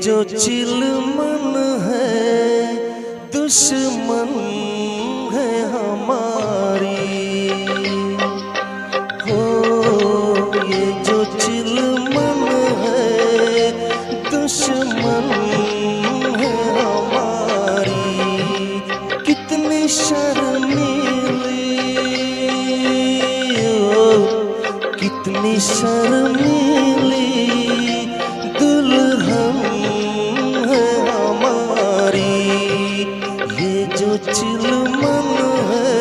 जो चिलमन है दुश्मन है हमारी। हो ये जो चिलमन है दुश्मन है हमारी। कितनी शर्मीली कितनी शर्मीली दुल्हन है हमारी। ये जो चिलमन है।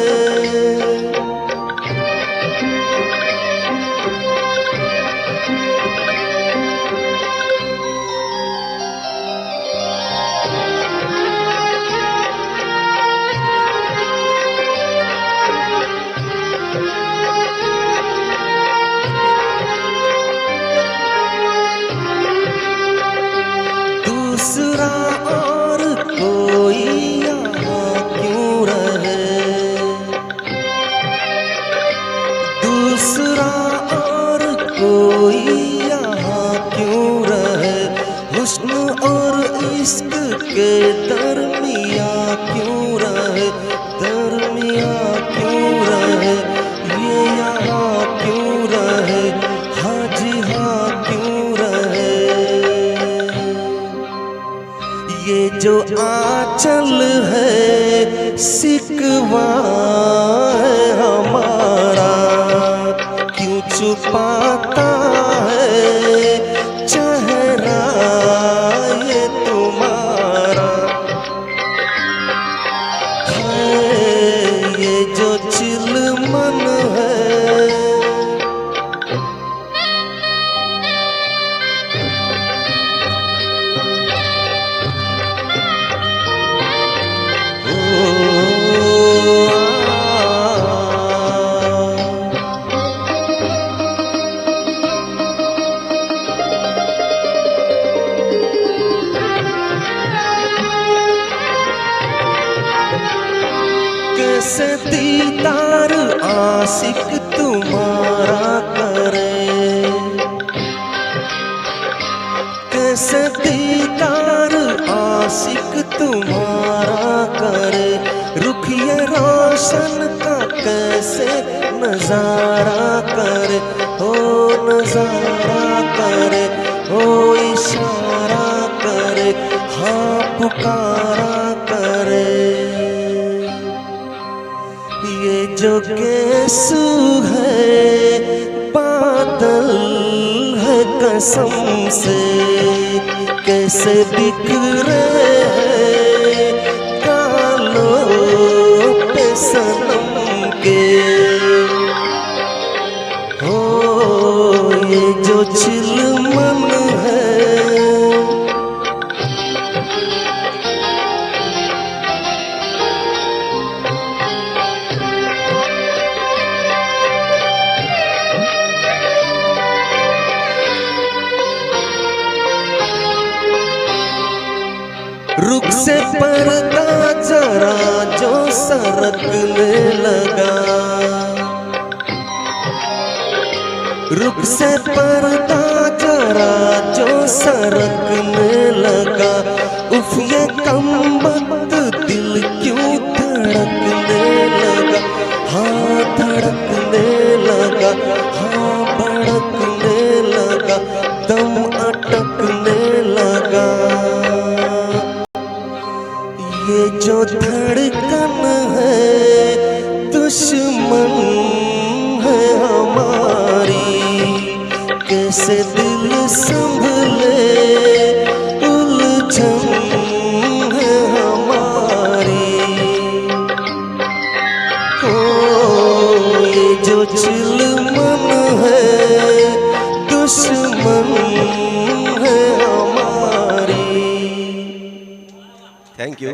दूसरा और कोई यहाँ क्यों रहे, दूसरा और कोई यहाँ क्यों रहे। हुस्न और इश्क के दरमिया क्यों रहे, दरमिया क्यों रहे। ये यहाँ क्यों रहे, हाँ जी हाँ क्यों रहे। ये जो आंचल है सिकवा है हमारा, क्यों छुपाता है चेहरा ये तुम्हारा। है ये जो चिलमन है। कैसे दीदार आशिक तुम्हारा करे, कैसे दीदार आशिक तुम्हारा करे। रुखिए रोशन का कैसे नजारा करे, हो नजारा करे, हो इशारा करे, हाँ पुकारा करे। ये जो केसू है बादल है कसम से, कैसे बिखरे हैं गालों पे सनम के। हो ये जो चिलमन है। रुख से पर्दा जरा जो सरकने लगा, रुख से पर्दा जरा जो सरकने लगा। उफ ये कमबख्त दिल क्यों धड़कने लगा, हाँ धड़कने लगा, हाँ भड़कने लगा, दम अटकने लगा। ये जो धड़कन है दुश्मन है हमारी। कैसे दिल संभले उलझन है हमारी। हो ये जो चिलमन है दुश्मन है हमारी। Thank you.